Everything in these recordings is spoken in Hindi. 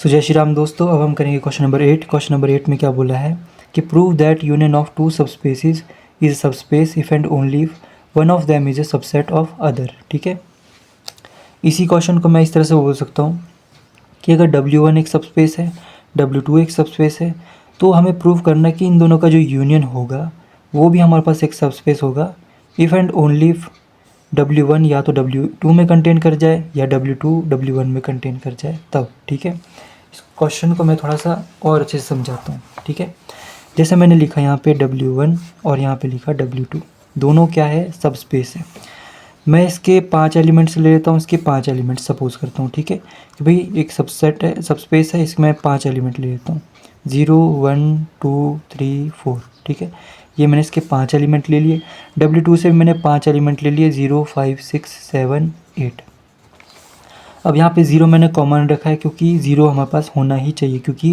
सो जय श्री राम दोस्तों, अब हम करेंगे क्वेश्चन नंबर 8। क्वेश्चन नंबर 8 में क्या बोला है कि prove that union of two subspaces is subspace if and only one of them is a subset of other. ठीक है, इसी क्वेश्चन को मैं इस तरह से बोल सकता हूँ कि अगर W1 एक सबस्पेस है, W2 एक सबस्पेस है, तो हमें प्रूव करना है कि इन दोनों का जो यूनियन होगा वो भी हमारे पास एक सबस्पेस होगा इफ़ एंड ओनली W1 या तो W2 में कंटेन कर जाए या W2 W1 में कंटेन कर जाए तब। ठीक है, इस क्वेश्चन को मैं थोड़ा सा और अच्छे से समझाता हूँ। ठीक है, जैसे मैंने लिखा यहाँ पे W1 और यहाँ पे लिखा W2, दोनों क्या है, सबस्पेस है। मैं इसके 5 एलिमेंट्स ले लेता हूँ, इसके 5 एलिमेंट्स सपोज करता हूँ। ठीक है, कि भाई एक सबसेट है, सबस्पेस है, इसमें मैं 5 एलिमेंट ले लेता हूँ, 0 1 2 3 4। ठीक है, ये मैंने इसके 5 एलिमेंट ले लिए। W2 से भी मैंने 5 एलिमेंट ले लिए, 0 5 6 7 8। अब यहाँ पे 0 मैंने कॉमन रखा है क्योंकि 0 हमारे पास होना ही चाहिए क्योंकि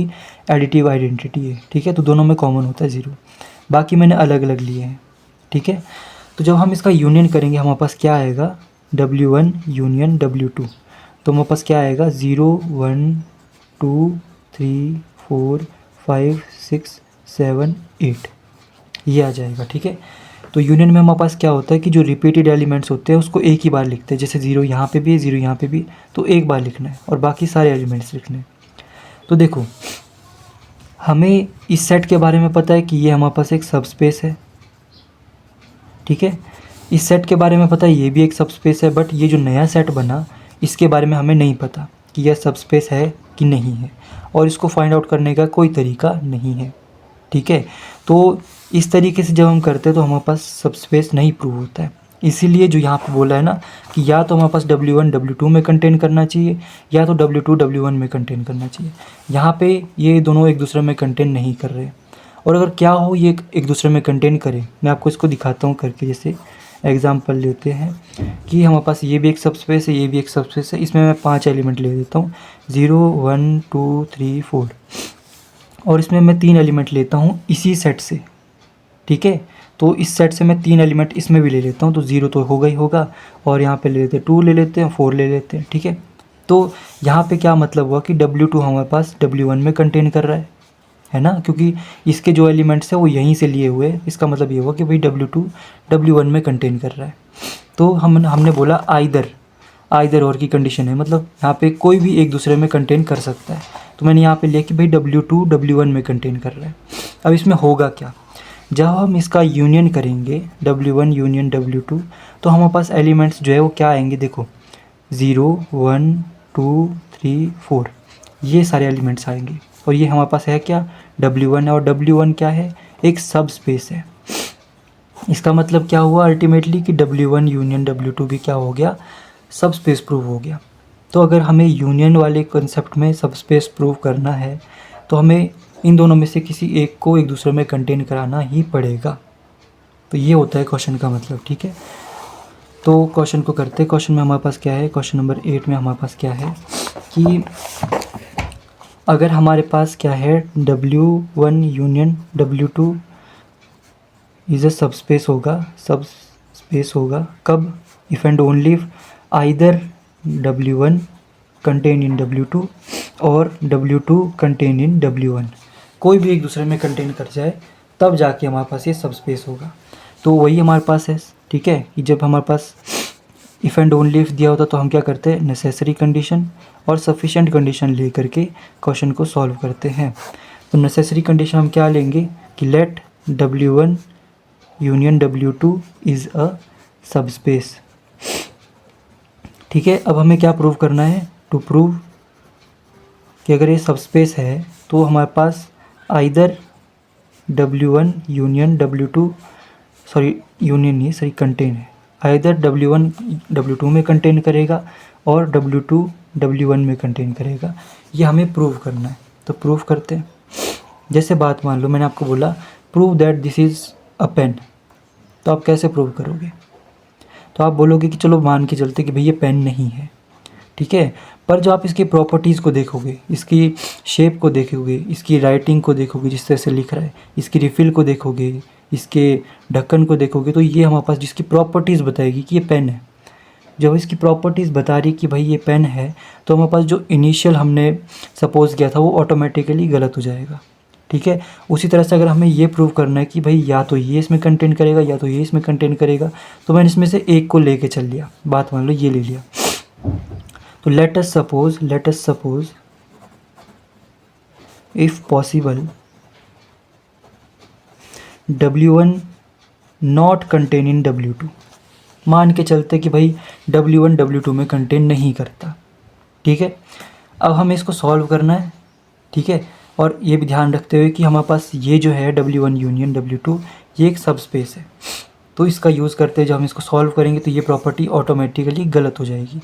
एडिटिव आइडेंटिटी है। ठीक है, तो दोनों में कॉमन होता है 0, बाकी मैंने अलग अलग लिए हैं। ठीक है, तो जब हम इसका यूनियन करेंगे हमारे पास क्या आएगा, W1 यूनियन W2, तो हमारे पास क्या आएगा, 0 1 2 3 4 5 6 7 8, ये आ जाएगा। ठीक है, तो यूनियन में हमारे पास क्या होता है कि जो रिपीटेड एलिमेंट्स होते हैं उसको एक ही बार लिखते हैं। जैसे 0 यहाँ पे भी है, 0 यहाँ पे भी, तो एक बार लिखना है और बाकी सारे एलिमेंट्स लिखने हैं। तो देखो, हमें इस सेट के बारे में पता है कि ये हमारे पास एक सबस्पेस है। ठीक है, इस सेट के बारे में पता है ये भी एक सबस्पेस है, बट ये जो नया सेट बना इसके बारे में हमें नहीं पता कि यह सबस्पेस है कि नहीं है, और इसको फाइंड आउट करने का कोई तरीका नहीं है। ठीक है, तो इस तरीके से जब हम करते हैं तो हमारे पास सबस्पेस नहीं प्रूव होता है। इसीलिए जो यहाँ पे बोला है ना कि या तो हमारे पास W1 W2 में कंटेन करना चाहिए या तो W2 W1 में कंटेन करना चाहिए। यहाँ पे ये दोनों एक दूसरे में कंटेन नहीं कर रहे, और अगर क्या हो ये एक दूसरे में कंटेन करें, मैं आपको इसको दिखाता हूँ करके। जैसे एग्जांपल लेते हैं कि हमारे पास ये भी एक सबस्पेस है, ये भी एक सबस्पेस है, इसमें मैं 5 एलिमेंट ले लेता हूँ, 0 1 2 3 4, और इसमें मैं 3 एलिमेंट लेता हूँ इसी सेट से। ठीक है, तो इस सेट से मैं 3 एलिमेंट इसमें भी ले लेता हूँ, तो 0 तो होगा ही होगा, और यहाँ पे ले लेते हैं 2 ले लेते हैं, 4 ले लेते हैं। ठीक है, तो यहाँ पे क्या मतलब हुआ कि W2 हमारे पास W1 में कंटेन कर रहा है ना, क्योंकि इसके जो एलिमेंट्स है वो यहीं से लिए हुए हैं। इसका मतलब ये हुआ कि भाई W2 W1 में कंटेन कर रहा है। तो हमने बोला आइदर और की कंडीशन है, मतलब यहाँ पे कोई भी एक दूसरे में कंटेन कर सकता है। तो मैंने यहाँ पे लिया कि भाई W2 W1 में कंटेन कर रहा है। अब इसमें होगा क्या, जब हम इसका यूनियन करेंगे W1 यूनियन W2, तो हमारे पास एलिमेंट्स जो है वो क्या आएंगे, देखो 0 1 2 3 4, ये सारे एलिमेंट्स आएंगे। और ये हमारे पास है क्या, W1 है, और W1 क्या है, एक सब स्पेस है। इसका मतलब क्या हुआ अल्टीमेटली कि W1 यूनियन W2 भी क्या हो गया, सब स्पेस प्रूव हो गया। तो अगर हमें यूनियन वाले कंसेप्ट में सब स्पेस प्रूव करना है तो हमें इन दोनों में से किसी एक को एक दूसरे में कंटेन कराना ही पड़ेगा। तो ये होता है क्वेश्चन का मतलब। ठीक है, तो क्वेश्चन को करते हैं। क्वेश्चन में हमारे पास क्या है, क्वेश्चन नंबर 8 में हमारे पास क्या है कि अगर हमारे पास क्या है, W1 union W2 is a subspace होगा कब, if and only either W1 contain in W2 और W2 कंटेन इन W1, कोई भी एक दूसरे में कंटेन कर जाए तब जाके हमारे पास ये सबस्पेस होगा। तो वही हमारे पास है। ठीक है, कि जब हमारे पास इफ़ एंड ओनली इफ़ दिया होता तो हम क्या करते हैं, नेसेसरी कंडीशन और सफिशेंट कंडीशन ले करके क्वेश्चन को सॉल्व करते हैं। तो नेसेसरी कंडीशन हम क्या लेंगे कि let W1 union W2 is a subspace. ठीक है, अब हमें क्या प्रूव करना है, टू प्रूव कि अगर ये सबस्पेस है तो हमारे पास either W1 union W2, union नहीं सॉरी कंटेन है, आइदर W1 W2 में कंटेन करेगा और W2 W1 में कंटेन करेगा। ये हमें प्रूव करना है, तो प्रूव करते हैं। जैसे बात मान लो मैंने आपको बोला prove that this is a pen, तो आप कैसे प्रूव करोगे, तो आप बोलोगे कि चलो मान के चलते कि भाई ये पेन नहीं है। ठीक है, पर जो आप इसकी प्रॉपर्टीज़ को देखोगे, इसकी शेप को देखोगे, इसकी राइटिंग को देखोगे जिस तरह से लिख रहा है, इसकी रिफ़िल को देखोगे, इसके ढक्कन को देखोगे, तो ये हमारे पास जिसकी प्रॉपर्टीज़ बताएगी कि ये पेन है। जब इसकी प्रॉपर्टीज़ बता रही कि भाई ये पेन है, तो हमारे पास जो इनिशियल हमने सपोज़ किया था वो ऑटोमेटिकली गलत हो जाएगा। ठीक है, उसी तरह से अगर हमें ये प्रूव करना है कि भाई या तो ये इसमें कंटेन करेगा या तो ये इसमें कंटेन करेगा, तो मैंने इसमें से एक को लेके चल लिया, बात मान लो ये ले लिया। तो let us suppose if possible W1 not contain in W2। मान के चलते कि भाई W1 W2 में कंटेन नहीं करता। ठीक है, अब हमें इसको सॉल्व करना है। ठीक है, और ये भी ध्यान रखते हुए कि हमारे पास ये जो है W1 यूनियन W2 ये एक सब स्पेस है, तो इसका यूज़ करते जब हम इसको सॉल्व करेंगे तो ये प्रॉपर्टी ऑटोमेटिकली गलत हो जाएगी।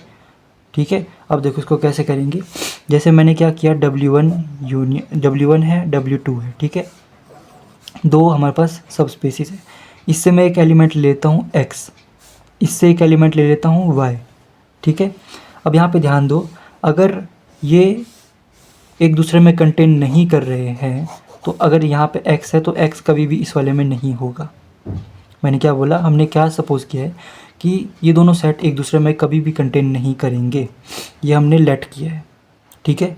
ठीक है, अब देखो इसको कैसे करेंगे। जैसे मैंने क्या किया, W1 है W2 है। ठीक है, दो हमारे पास सब स्पेसिस है। इससे मैं एक एलिमेंट ले लेता हूँ X, इससे एक एलिमेंट ले लेता हूँ Y। ठीक है, अब यहाँ पे ध्यान दो, अगर ये एक दूसरे में कंटेन नहीं कर रहे हैं तो अगर यहाँ पे X है तो X कभी भी इस वाले में नहीं होगा। मैंने क्या बोला, हमने क्या सपोज़ किया है कि ये दोनों सेट एक दूसरे में कभी भी कंटेन नहीं करेंगे, ये हमने लेट किया है। ठीक है,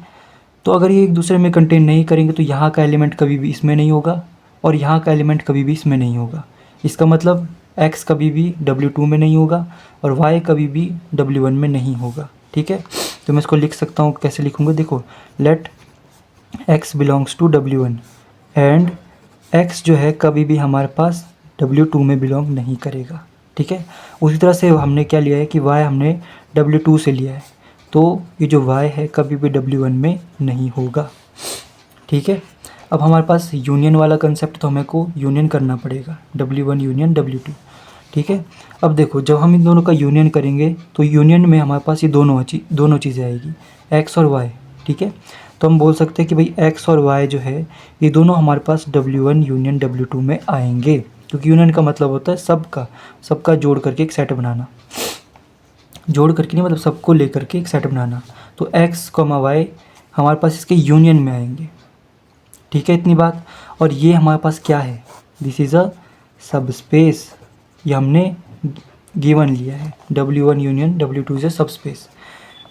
तो अगर ये एक दूसरे में कंटेन नहीं करेंगे तो यहाँ का एलिमेंट कभी भी इसमें नहीं होगा और यहाँ का एलिमेंट कभी भी इसमें नहीं होगा। इसका मतलब X कभी भी W2 में नहीं होगा और Y कभी भी W1 में नहीं होगा। ठीक है, तो मैं इसको लिख सकता हूँ, कैसे लिखूँगा, देखो, let X belongs to W1 and X जो है कभी भी हमारे पास W2 में बिलोंग नहीं करेगा। ठीक है, उसी तरह से हमने क्या लिया है कि Y हमने W2 से लिया है, तो ये जो Y है कभी भी W1 में नहीं होगा। ठीक है, अब हमारे पास यूनियन वाला कंसेप्ट, तो हमें को यूनियन करना पड़ेगा, W1 यूनियन W2। ठीक है, अब देखो जब हम इन दोनों का यूनियन करेंगे तो यूनियन में हमारे पास ये दोनों चीज़ें आएगी, X और Y। ठीक है, तो हम बोल सकते हैं कि भाई X और Y जो है ये दोनों हमारे पास W1 यूनियन W2 में आएंगे, क्योंकि यूनियन का मतलब होता है सबका जोड़ करके एक सेट बनाना, जोड़ करके नहीं मतलब सबको लेकर के एक सेट बनाना। तो X, Y हमारे पास इसके यूनियन में आएंगे। ठीक है, इतनी बात। और ये हमारे पास क्या है, दिस इज़ अ सब स्पेस, ये हमने गिवन लिया है, W1 यूनियन W2 इज़ अ सब स्पेस।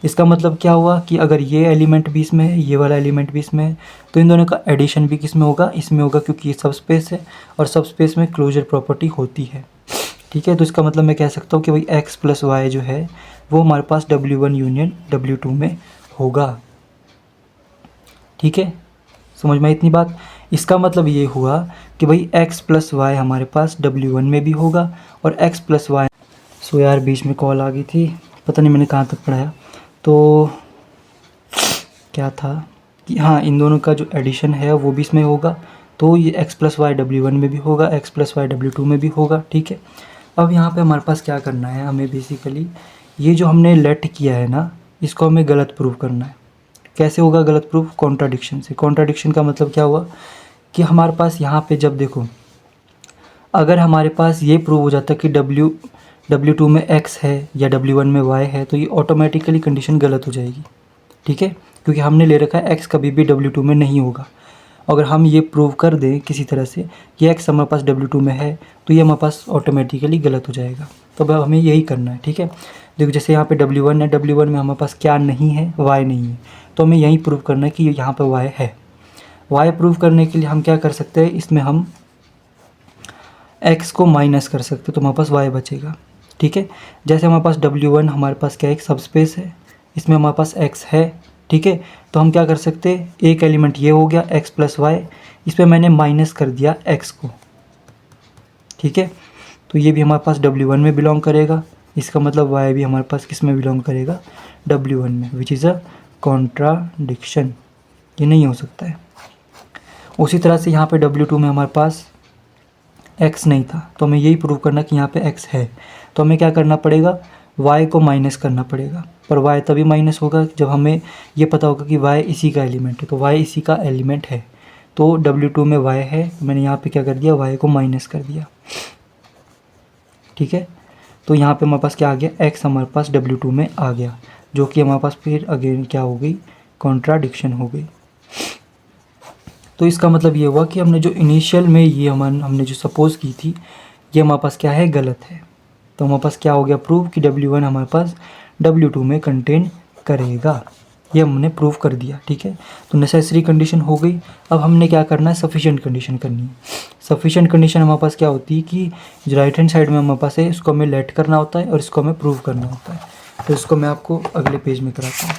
इसका मतलब क्या हुआ कि अगर ये एलिमेंट भी इसमें है, ये वाला एलिमेंट भी इसमें है, तो इन दोनों का एडिशन भी किस में होगा, इसमें होगा, क्योंकि ये सब स्पेस है और सब स्पेस में क्लोजर प्रॉपर्टी होती है। ठीक है, तो इसका मतलब मैं कह सकता हूँ कि भाई X प्लस Y जो है वो हमारे पास W1 यूनियन W2 में होगा। ठीक है, समझ में इतनी बात। इसका मतलब ये हुआ कि भाई X प्लस Y हमारे पास W1 में भी होगा और X प्लस Y। सो यार बीच में कॉल आ गई थी, पता नहीं मैंने कहाँ तक पढ़ाया, तो क्या था कि हाँ, इन दोनों का जो एडिशन है वो भी इसमें होगा, तो ये X प्लस वाई W1 में भी होगा, X प्लस वाई W2 में भी होगा। ठीक है, अब यहाँ पे हमारे पास क्या करना है, हमें बेसिकली ये जो हमने लेट किया है ना, इसको हमें गलत प्रूव करना है। कैसे होगा गलत प्रूफ, कॉन्ट्राडिक्शन से। कॉन्ट्राडिक्शन का मतलब क्या हुआ कि हमारे पास यहाँ पे जब देखो, अगर हमारे पास ये प्रूव हो जाता कि W2 में X है या W1 में Y है, तो ये ऑटोमेटिकली कंडीशन गलत हो जाएगी। ठीक है, क्योंकि हमने ले रखा है X कभी भी W2 में नहीं होगा। अगर हम ये प्रूव कर दें किसी तरह से कि X हमारे पास W2 में है, तो ये हमारे पास ऑटोमेटिकली गलत हो जाएगा। तो अब हमें यही करना है। ठीक है, देखो जैसे यहाँ पे W1 है, W1 में हमारे पास क्या नहीं है, Y नहीं है, तो हमें यही प्रूव करना है कि यहाँ पे Y है। Y प्रूव करने के लिए हम क्या कर सकते हैं, इसमें हम X को माइनस कर सकते हैं, तो हमारे पास Y बचेगा। ठीक है, जैसे हमारे पास W1 हमारे पास क्या एक सब स्पेस है, इसमें हमारे पास X है। ठीक है, तो हम क्या कर सकते हैं, एक एलिमेंट ये हो गया X प्लस वाई, इस पर मैंने माइनस कर दिया X को। ठीक है, तो ये भी हमारे पास W1 में बिलोंग करेगा, इसका मतलब Y भी हमारे पास किस में बिलोंग करेगा, W1 में, विच इज़ अ कॉन्ट्राडिक्शन, ये नहीं हो सकता है। उसी तरह से यहाँ पे W2 में हमारे पास X नहीं था, तो हमें यही प्रूव करना कि यहाँ पे X है, तो हमें क्या करना पड़ेगा, Y को माइनस करना पड़ेगा। पर Y तभी माइनस होगा जब हमें ये पता होगा कि Y इसी का एलिमेंट है, तो Y इसी का एलिमेंट है, तो W2 में Y है, मैंने यहाँ पे क्या कर दिया, Y को माइनस कर दिया। ठीक है, तो यहाँ पे हमारे पास क्या आ गया, X हमारे पास W2 में आ गया, जो कि हमारे पास फिर अगेन क्या हो गई, कॉन्ट्राडिक्शन हो गई। तो इसका मतलब ये हुआ कि हमने जो इनिशियल में ये हमने जो सपोज़ की थी, ये हमारे पास क्या है, गलत है। तो हमारे पास क्या हो गया प्रूव कि W1 हमारे पास W2 में कंटेन करेगा। ये हमने प्रूव कर दिया, ठीक है। तो नेसेसरी कंडीशन हो गई। अब हमने क्या करना है, सफिशिएंट कंडीशन करनी है। सफिशिएंट कंडीशन हमारे पास क्या होती है कि जो राइट हैंड साइड में हमारे पास है इसको हमें लेट करना होता है और इसको हमें प्रूव करना होता है। तो इसको मैं आपको अगले पेज में कराता हूँ।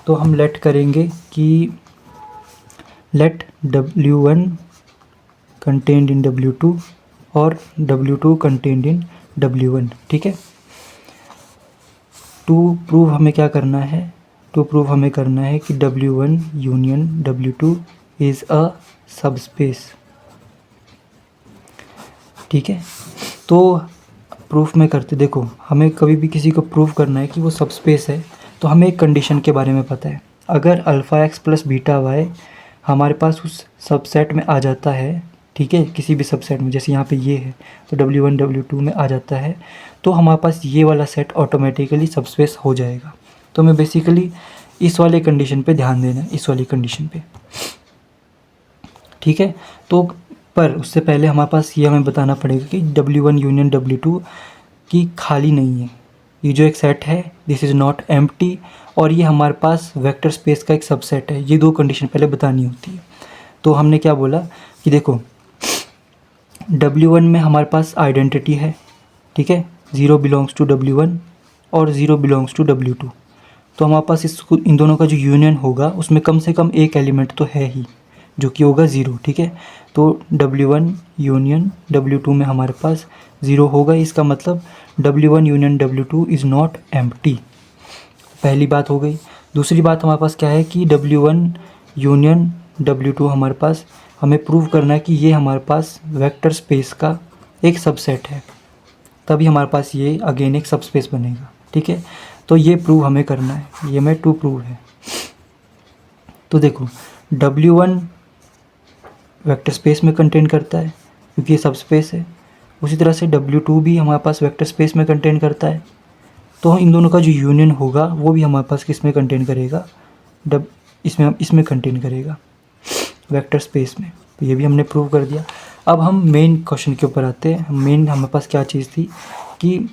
तो हम लेट करेंगे कि let W1 contained in W2 और W2 कंटेन्ड इन W1, ठीक है। टू प्रूव हमें क्या करना है, टू प्रूव हमें करना है कि W1 union W2 is a subspace, ठीक है। तो प्रूफ में करते, देखो हमें कभी भी किसी को प्रूव करना है कि वो सबस्पेस है तो हमें एक कंडीशन के बारे में पता है। अगर alpha x plus beta y हमारे पास उस सबसेट में आ जाता है, ठीक है, किसी भी सबसेट में, जैसे यहाँ पे ये है तो W1 W2 में आ जाता है, तो हमारे पास ये वाला सेट ऑटोमेटिकली सबस्पेस हो जाएगा। तो हमें बेसिकली इस वाले कंडीशन पे ध्यान देना है, इस वाली कंडीशन पे, ठीक है। तो पर उससे पहले हमारे पास ये हमें बताना पड़ेगा कि W1 यूनियन W2 की खाली नहीं है। ये जो एक सेट है दिस इज़ नॉट एम्प्टी और ये हमारे पास वेक्टर स्पेस का एक सबसेट है। ये दो कंडीशन पहले बतानी होती है। तो हमने क्या बोला कि देखो W1 में हमारे पास आइडेंटिटी है, ठीक है, 0 बिलोंग्स टू W1 और 0 बिलोंग्स टू W2। तो हमारे पास इन दोनों का जो यूनियन होगा उसमें कम से कम एक एलिमेंट तो है ही जो कि होगा 0, ठीक है। तो W1 यूनियन W2 में हमारे पास 0 होगा। इसका मतलब W1 union W2 is not empty, पहली बात हो गई। दूसरी बात हमारे पास क्या है कि W1 यूनियन W2 हमारे पास हमें प्रूव करना है कि ये हमारे पास वेक्टर स्पेस का एक सबसेट है, तभी हमारे पास ये अगेन एक सबस्पेस बनेगा, ठीक है। तो ये प्रूव हमें करना है, ये मैं टू प्रूव है। तो देखो W1 वेक्टर स्पेस में कंटेन करता है क्योंकि ये सबस्पेस है। उसी तरह से W2 भी हमारे पास वेक्टर स्पेस में कंटेन करता है। तो इन दोनों का जो यूनियन होगा वो भी हमारे पास किस में कंटेन करेगा, इसमें कंटेन करेगा, वेक्टर स्पेस में। तो ये भी हमने प्रूव कर दिया। अब हम मेन क्वेश्चन के ऊपर आते हैं। मेन हमारे पास क्या चीज़ थी कि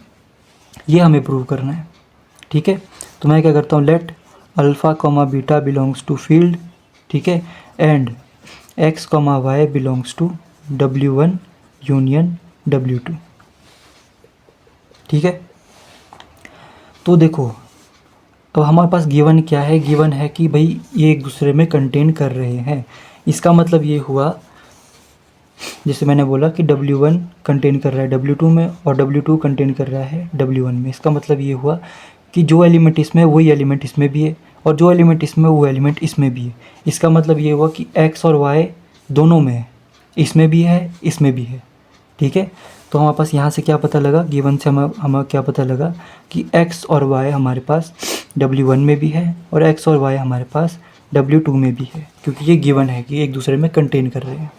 ये हमें प्रूव करना है, ठीक है। तो मैं क्या करता हूँ, let alpha comma beta belongs to field, ठीक है, and x comma y belongs to W1 union W2, ठीक है। तो देखो तो हमारे पास गिवन क्या है, गिवन है कि भाई ये एक दूसरे में कंटेन कर रहे हैं। इसका मतलब ये हुआ, जैसे मैंने बोला कि W1 कंटेन कर रहा है W2 में और W2 कंटेन कर रहा है W1 में। इसका मतलब ये हुआ कि जो एलिमेंट इसमें है वही एलिमेंट इसमें भी है और जो एलिमेंट इसमें वो एलिमेंट इसमें भी है। इसका मतलब ये हुआ कि x और y दोनों में है, इसमें भी है इसमें भी है, ठीक है। तो हमारे पास यहाँ से क्या पता लगा, गिवन से हमें क्या पता लगा कि x और y हमारे पास W1 में भी है और x और y हमारे पास W2 में भी है, क्योंकि ये गिवन है कि एक दूसरे में कंटेन कर रहे हैं,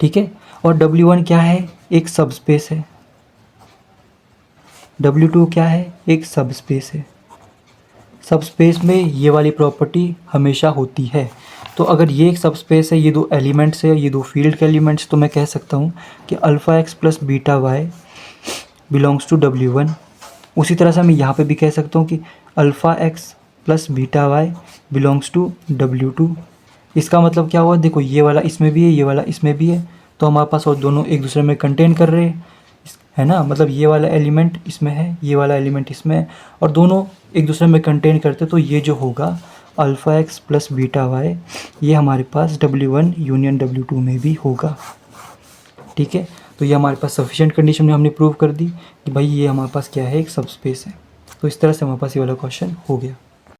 ठीक है। और W1 क्या है, एक सबस्पेस है। W2 क्या है, एक सबस्पेस है। सबस्पेस में ये वाली प्रॉपर्टी हमेशा होती है। तो अगर ये एक सबस्पेस है, ये दो एलिमेंट्स है, ये दो फील्ड के एलिमेंट्स, तो मैं कह सकता हूँ कि alpha x plus beta y belongs to W1। उसी तरह से मैं यहाँ पे भी कह सकता हूँ कि alpha x plus beta y belongs to W2। इसका मतलब क्या हुआ, देखो ये वाला इसमें भी है, ये वाला इसमें भी है, तो हमारे पास और दोनों एक दूसरे में कंटेन कर रहे हैं, है ना। मतलब ये वाला एलिमेंट इसमें है, ये वाला एलिमेंट इसमें है और दोनों एक दूसरे में कंटेन करते, तो ये जो होगा alpha x plus beta y ये हमारे पास W1 यूनियन W2 में भी होगा, ठीक है। तो ये हमारे पास सफिशिएंट कंडीशन में हमने प्रूव कर दी कि भाई ये हमारे पास क्या है, एक सबस्पेस है। तो इस तरह से हमारे पास ये वाला क्वेश्चन हो गया।